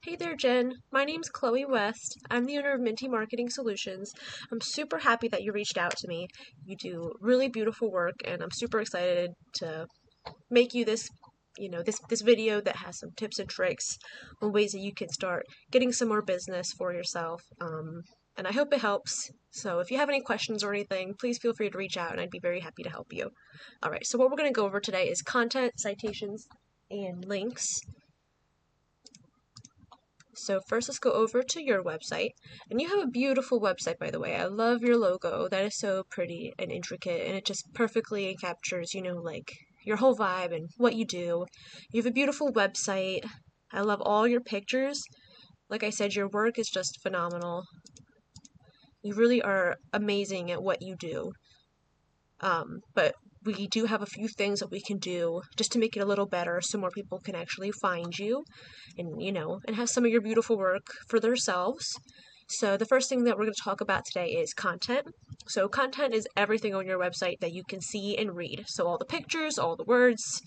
Hey there, Jen. My name's Chloe West. I'm the owner of Minty Marketing Solutions. I'm super happy that you reached out to me. You do really beautiful work, and I'm super excited to make you this video that has some tips and tricks on ways that you can start getting some more business for yourself. And I hope it helps. So if you have any questions or anything, please feel free to reach out, and I'd be very happy to help you. All right, so what we're going to go over today is content, citations, and links. So first, let's go over to your website. And you have a beautiful website, by the way. I love your logo. That is so pretty and intricate, and it just perfectly captures, like your whole vibe and what you do. You have a beautiful website. I love all your pictures. Like I said, your work is just phenomenal. You really are amazing at what you do. But we do have a few things that we can do just to make it a little better so more people can actually find you and have some of your beautiful work for themselves. So the first thing that we're going to talk about today is content. So content is everything on your website that you can see and read. So all the pictures, all the words,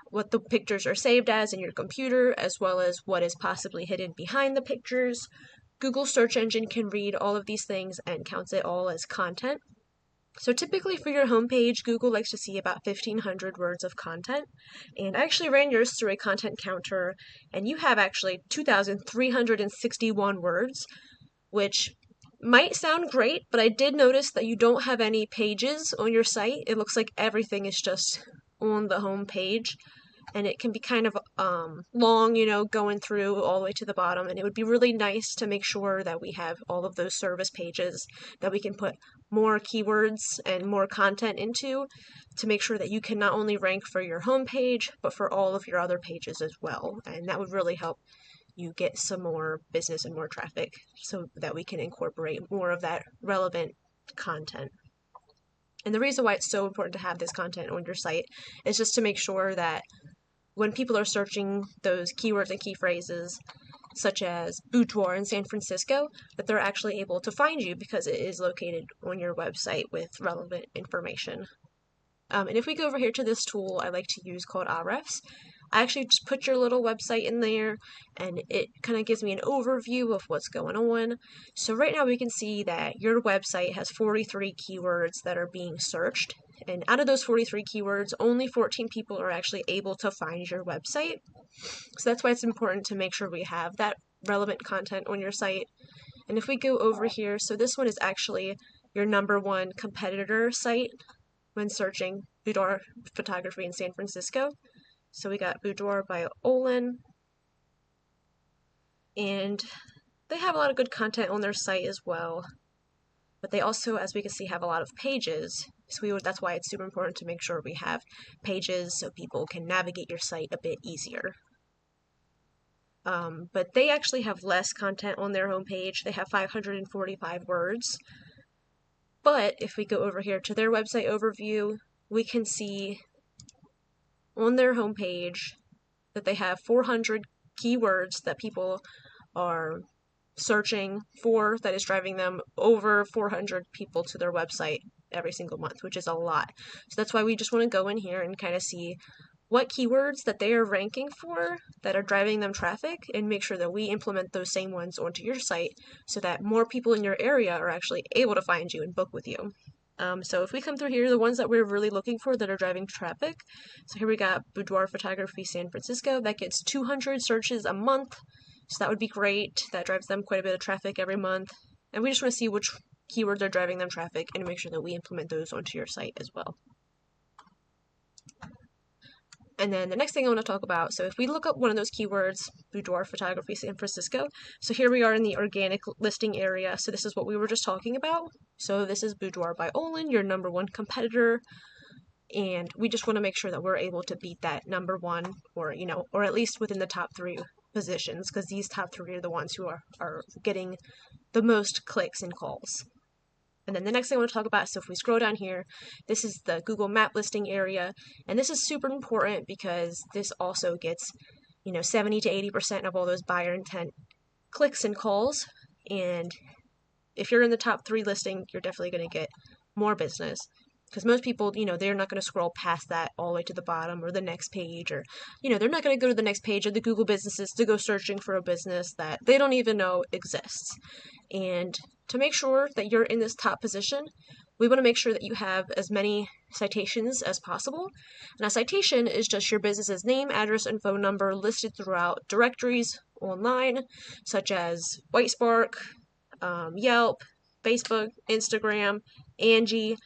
what the pictures are saved as in your computer, as well as what is possibly hidden behind the pictures. Google search engine can read all of these things and counts it all as content. So typically for your homepage, Google likes to see about 1,500 words of content. And I actually ran yours through a content counter, and you have actually 2,361 words, which might sound great, but I did notice that you don't have any pages on your site. It looks like everything is just on the home page, and it can be kind of long, going through all the way to the bottom, and it would be really nice to make sure that we have all of those service pages that we can put more keywords and more content into to make sure that you can not only rank for your home page, but for all of your other pages as well, and that would really help you get some more business and more traffic so that we can incorporate more of that relevant content. And the reason why it's so important to have this content on your site is just to make sure that when people are searching those keywords and key phrases, such as boudoir in San Francisco, that they're actually able to find you because it is located on your website with relevant information. And if we go over here to this tool I like to use called Ahrefs, I actually just put your little website in there, and it kind of gives me an overview of what's going on. So right now we can see that your website has 43 keywords that are being searched. And out of those 43 keywords, only 14 people are actually able to find your website. So that's why it's important to make sure we have that relevant content on your site. And if we go over here, so this one is actually your #1 competitor site when searching boudoir photography in San Francisco. So we got Boudoir by Olin, and they have a lot of good content on their site as well. But they also, as we can see, have a lot of pages. So that's why it's super important to make sure we have pages so people can navigate your site a bit easier. But they actually have less content on their homepage. They have 545 words. But if we go over here to their website overview, we can see on their homepage that they have 400 keywords that people are searching for, that is driving them over 400 people to their website every single month, which is a lot. So that's why we just want to go in here and kind of see what keywords that they are ranking for that are driving them traffic, and make sure that we implement those same ones onto your site so that more people in your area are actually able to find you and book with you. So if we come through here, the ones that we're really looking for that are driving traffic. So here we got Boudoir Photography San Francisco. That gets 200 searches a month. So that would be great. That drives them quite a bit of traffic every month. And we just want to see which keywords are driving them traffic and make sure that we implement those onto your site as well. And then the next thing I want to talk about, so if we look up one of those keywords, boudoir photography San Francisco, so here we are in the organic listing area. So this is what we were just talking about. So this is Boudoir by Olin, your #1 competitor. And we just want to make sure that we're able to beat that #1, or at least within the top 3 positions, because these top 3 are the ones who are getting the most clicks and calls. And then the next thing I want to talk about, so if we scroll down here, this is the Google Map listing area, and this is super important because this also gets, 70 to 80% of all those buyer intent clicks and calls. And if you're in the top 3 listing, you're definitely going to get more business. Because most people, they're not going to scroll past that all the way to the bottom or the next page, or, they're not going to go to the next page of the Google businesses to go searching for a business that they don't even know exists. And to make sure that you're in this top position, we want to make sure that you have as many citations as possible. And a citation is just your business's name, address, and phone number listed throughout directories online, such as Whitespark, Yelp, Facebook, Instagram, Angie,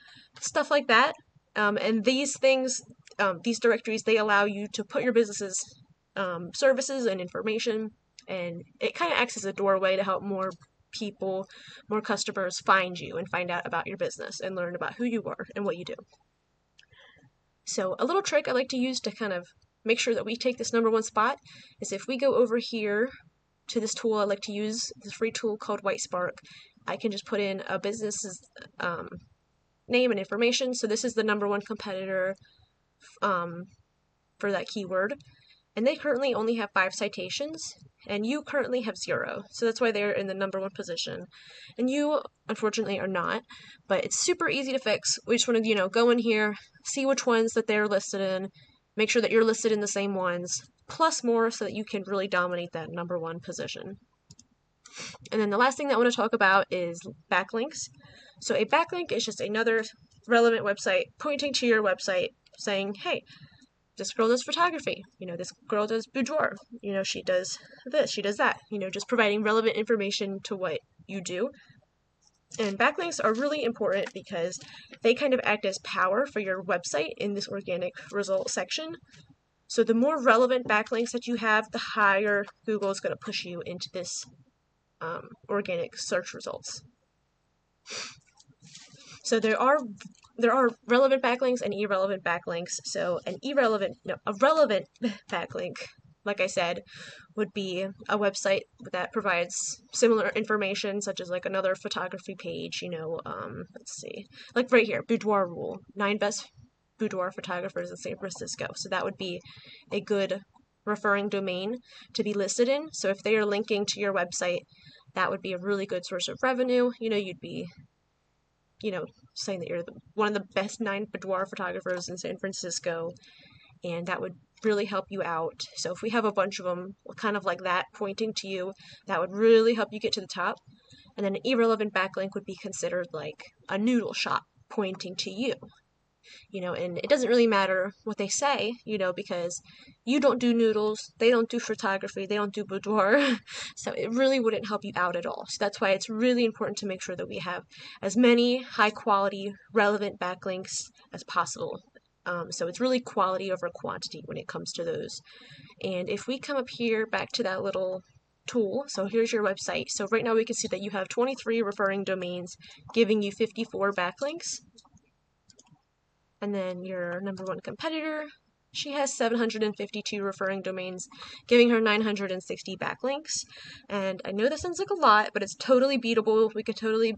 stuff like that. And these things, these directories, they allow you to put your business's services and information, and it kind of acts as a doorway to help more people, more customers find you and find out about your business and learn about who you are and what you do. So a little trick I like to use to kind of make sure that we take this number one spot is if we go over here to this tool, I like to use this free tool called Whitespark. I can just put in a business's name and information. So this is the number one competitor for that keyword. And they currently only have 5 citations, and you currently have 0. So that's why they're in the number one position. And you, unfortunately, are not. But it's super easy to fix. We just want to, go in here, see which ones that they're listed in, make sure that you're listed in the same ones, plus more so that you can really dominate that number one position. And then the last thing that I want to talk about is backlinks. So a backlink is just another relevant website pointing to your website saying, hey, this girl does photography, this girl does boudoir, she does this, she does that, just providing relevant information to what you do. And backlinks are really important because they kind of act as power for your website in this organic result section. So the more relevant backlinks that you have, the higher Google is going to push you into this organic search results. So there are relevant backlinks and irrelevant backlinks. So a relevant backlink, like I said, would be a website that provides similar information, such as like another photography page, let's see, like right here, Boudoir Rule, 9 best boudoir photographers in San Francisco. So that would be a good referring domain to be listed in. So if they are linking to your website, that would be a really good source of revenue. You'd be saying that you're one of the best 9 boudoir photographers in San Francisco, and that would really help you out. So if we have a bunch of them kind of like that pointing to you, that would really help you get to the top. And then an irrelevant backlink would be considered like a noodle shop pointing to you. And it doesn't really matter what they say, because you don't do noodles, they don't do photography, they don't do boudoir, so it really wouldn't help you out at all. So that's why it's really important to make sure that we have as many high quality, relevant backlinks as possible. So it's really quality over quantity when it comes to those. And if we come up here back to that little tool, so here's your website. So right now we can see that you have 23 referring domains giving you 54 backlinks. And then your number one competitor, she has 752 referring domains, giving her 960 backlinks. And I know that sounds like a lot, but it's totally beatable. We could totally,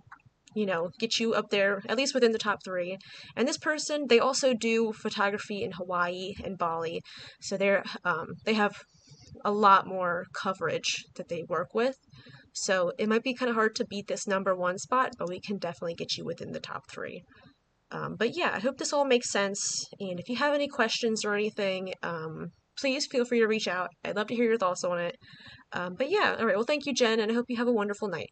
get you up there, at least within the top 3. And this person, they also do photography in Hawaii and Bali. So they have a lot more coverage that they work with. So it might be kind of hard to beat this number 1 spot, but we can definitely get you within the top 3. But yeah, I hope this all makes sense, and if you have any questions or anything, please feel free to reach out. I'd love to hear your thoughts on it. But yeah, alright, well thank you, Jen, and I hope you have a wonderful night.